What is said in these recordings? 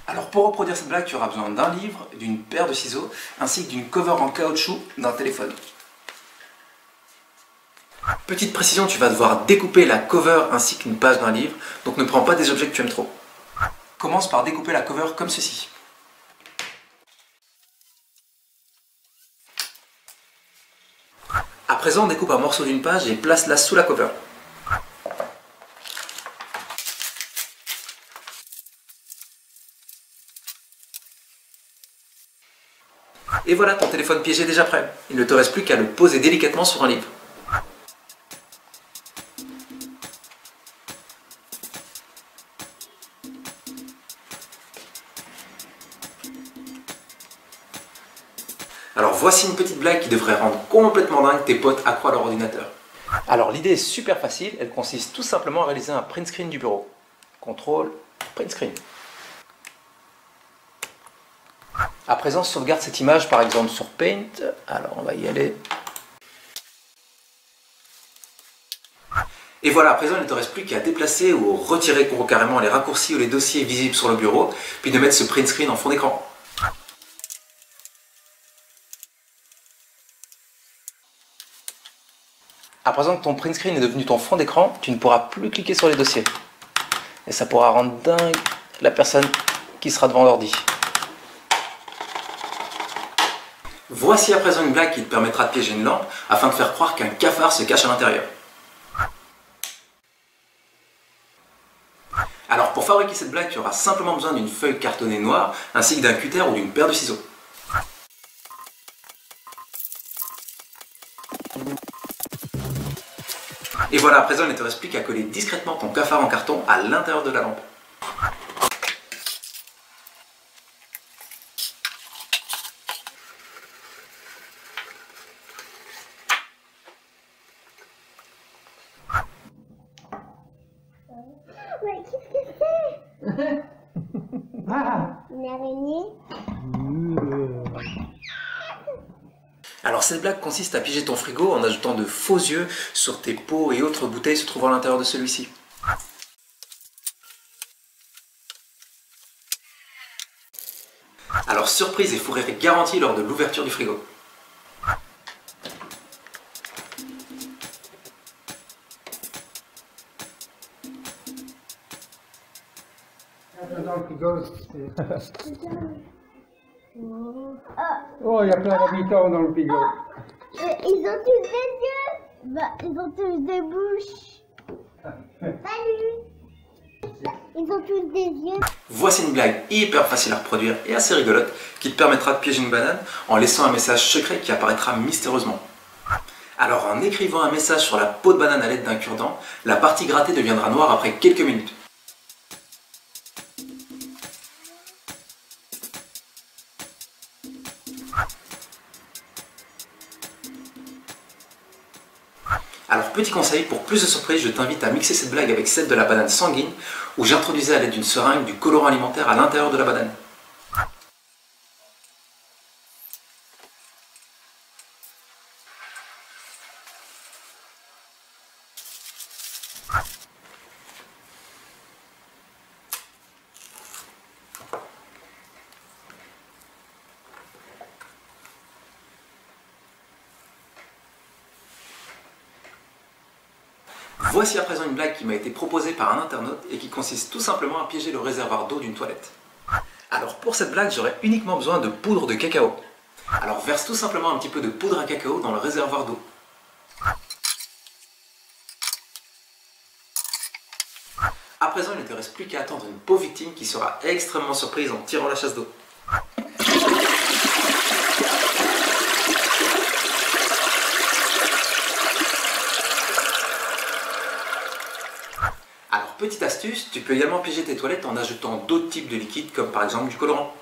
Alors pour reproduire cette blague, tu auras besoin d'un livre, d'une paire de ciseaux, ainsi que d'une cover en caoutchouc d'un téléphone. Petite précision, tu vas devoir découper la cover ainsi qu'une page d'un livre, donc ne prends pas des objets que tu aimes trop. Commence par découper la cover comme ceci. À présent, découpe un morceau d'une page et place-la sous la cover. Et voilà, ton téléphone piégé est déjà prêt. Il ne te reste plus qu'à le poser délicatement sur un livre. Alors voici une petite blague qui devrait rendre complètement dingue tes potes accro à leur ordinateur. Alors l'idée est super facile, elle consiste tout simplement à réaliser un print screen du bureau. CTRL, print screen. À présent, sauvegarde cette image par exemple sur Paint. Alors on va y aller. Et voilà, à présent il ne te reste plus qu'à déplacer ou retirer carrément les raccourcis ou les dossiers visibles sur le bureau, puis de mettre ce print screen en fond d'écran. À présent que ton print screen est devenu ton fond d'écran, tu ne pourras plus cliquer sur les dossiers. Et ça pourra rendre dingue la personne qui sera devant l'ordi. Voici à présent une blague qui te permettra de piéger une lampe afin de faire croire qu'un cafard se cache à l'intérieur. Alors pour fabriquer cette blague, tu auras simplement besoin d'une feuille cartonnée noire ainsi que d'un cutter ou d'une paire de ciseaux. Et voilà, à présent il ne te reste plus qu'à coller discrètement ton cafard en carton à l'intérieur de la lampe. Mais qu'est-ce que c'est? Une araignée? Alors cette blague consiste à piéger ton frigo en ajoutant de faux yeux sur tes pots et autres bouteilles se trouvant à l'intérieur de celui-ci. Alors surprise et fou rire est garanti lors de l'ouverture du frigo. Dans le frigo, Ah, oh, il y a plein d'habitants dans le frigo. ils ont tous des yeux. Bah, ils ont tous des bouches. Salut. Ils ont tous des yeux. Voici une blague hyper facile à reproduire et assez rigolote qui te permettra de piéger une banane en laissant un message secret qui apparaîtra mystérieusement. Alors en écrivant un message sur la peau de banane à l'aide d'un cure-dent, la partie grattée deviendra noire après quelques minutes. Alors petit conseil, pour plus de surprises, je t'invite à mixer cette blague avec celle de la banane sanguine où j'introduisais à l'aide d'une seringue du colorant alimentaire à l'intérieur de la banane. Voici à présent une blague qui m'a été proposée par un internaute et qui consiste tout simplement à piéger le réservoir d'eau d'une toilette. Alors pour cette blague, j'aurai uniquement besoin de poudre de cacao. Alors verse tout simplement un petit peu de poudre à cacao dans le réservoir d'eau. À présent, il ne te reste plus qu'à attendre une pauvre victime qui sera extrêmement surprise en tirant la chasse d'eau. Alors, petite astuce, tu peux également piéger tes toilettes en ajoutant d'autres types de liquides, comme par exemple du colorant.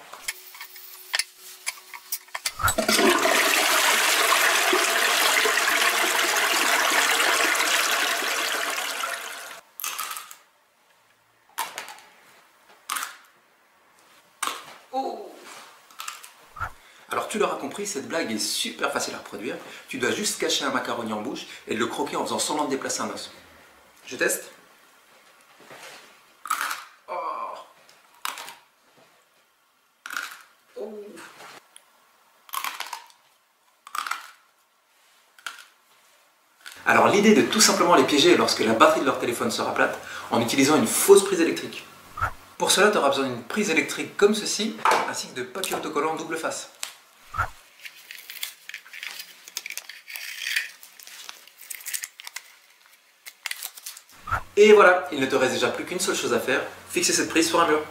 Oh! Alors tu l'auras compris, cette blague est super facile à reproduire. Tu dois juste cacher un macaroni en bouche et le croquer en faisant semblant de déplacer un os. Je teste. Oh! Alors l'idée est de tout simplement les piéger lorsque la batterie de leur téléphone sera plate en utilisant une fausse prise électrique. Pour cela, tu auras besoin d'une prise électrique comme ceci, ainsi que de papier autocollant double face. Et voilà, il ne te reste déjà plus qu'une seule chose à faire, fixer cette prise sur un mur.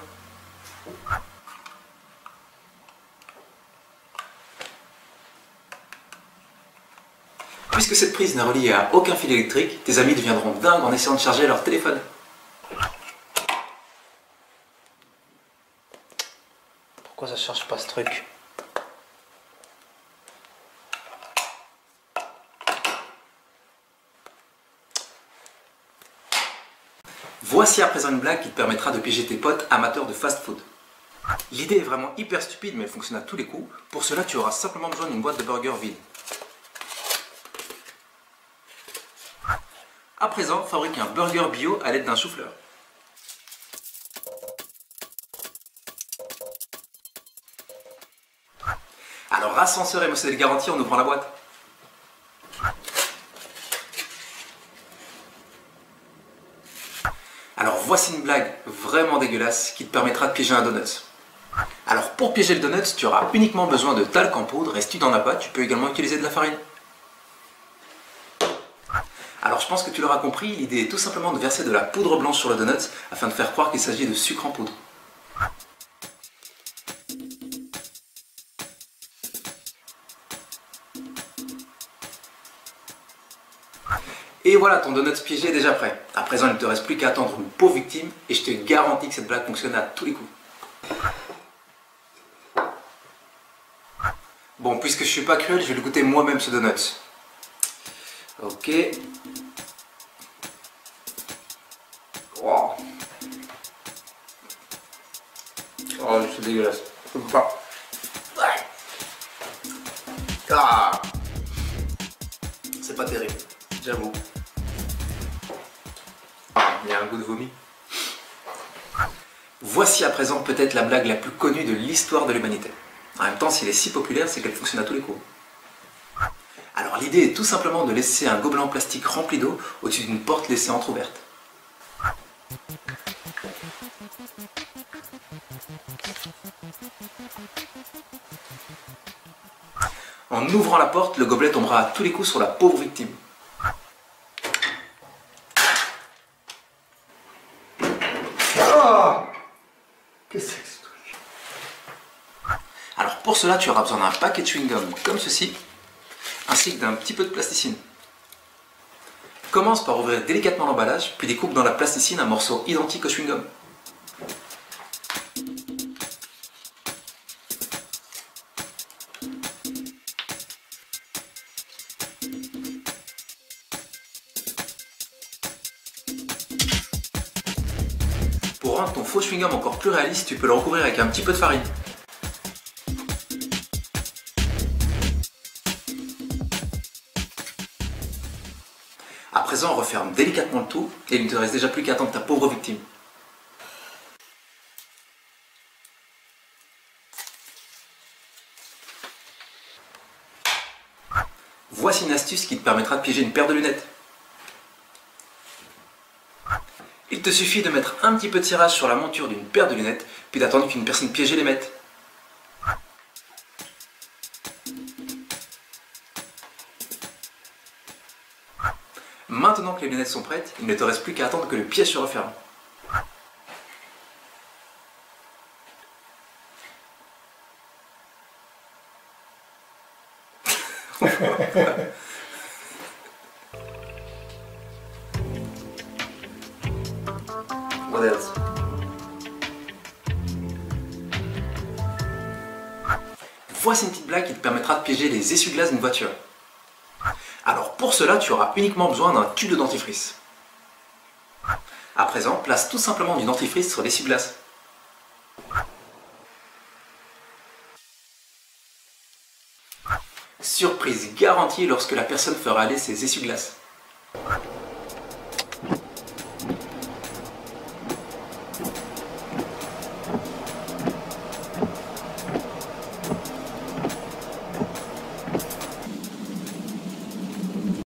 Puisque cette prise n'est reliée à aucun fil électrique, tes amis deviendront dingues en essayant de charger leur téléphone. Pourquoi ça charge pas ce truc? Voici à présent une blague qui te permettra de piéger tes potes amateurs de fast-food. L'idée est vraiment hyper stupide mais elle fonctionne à tous les coups. Pour cela, tu auras simplement besoin d'une boîte de burgers vide. À présent, fabrique un burger bio à l'aide d'un chou-fleur. Alors ascenseur émotionnel garanti en ouvrant la boîte. Alors voici une blague vraiment dégueulasse qui te permettra de piéger un donut. Alors pour piéger le donut, tu auras uniquement besoin de talc en poudre et si tu n'en as pas, tu peux également utiliser de la farine. Alors je pense que tu l'auras compris, l'idée est tout simplement de verser de la poudre blanche sur le donut afin de faire croire qu'il s'agit de sucre en poudre. Et voilà, ton donut piégé est déjà prêt. À présent, il ne te reste plus qu'à attendre une pauvre victime et je te garantis que cette blague fonctionne à tous les coups. Bon, puisque je suis pas cruel, je vais le goûter moi-même ce donut. Ok. Wow. Oh, c'est dégueulasse. Je peux pas. Ah. C'est pas terrible, j'avoue. Ah, il y a un goût de vomi. Voici à présent peut-être la blague la plus connue de l'histoire de l'humanité. En même temps, s'il est si populaire, c'est qu'elle fonctionne à tous les coups. Alors l'idée est tout simplement de laisser un gobelet en plastique rempli d'eau au-dessus d'une porte laissée entrouverte. En ouvrant la porte, le gobelet tombera à tous les coups sur la pauvre victime. Ah! Qu'est-ce que c'est que ce truc? Alors pour cela, tu auras besoin d'un paquet de chewing-gum comme ceci, ainsi que d'un petit peu de plasticine. Commence par ouvrir délicatement l'emballage, puis découpe dans la plasticine un morceau identique au chewing-gum. Pour rendre ton faux chewing-gum encore plus réaliste, tu peux le recouvrir avec un petit peu de farine. À présent, referme délicatement le tout et il ne te reste déjà plus qu'à attendre ta pauvre victime. Voici une astuce qui te permettra de piéger une paire de lunettes. Il te suffit de mettre un petit peu de cirage sur la monture d'une paire de lunettes, puis d'attendre qu'une personne piégée les mette. Maintenant que les lunettes sont prêtes, il ne te reste plus qu'à attendre que le piège se referme. What else? Voici une petite blague qui te permettra de piéger les essuie-glaces d'une voiture. Alors pour cela, tu auras uniquement besoin d'un tube de dentifrice. À présent, place tout simplement du dentifrice sur l'essuie-glace. Surprise garantie lorsque la personne fera aller ses essuie-glaces.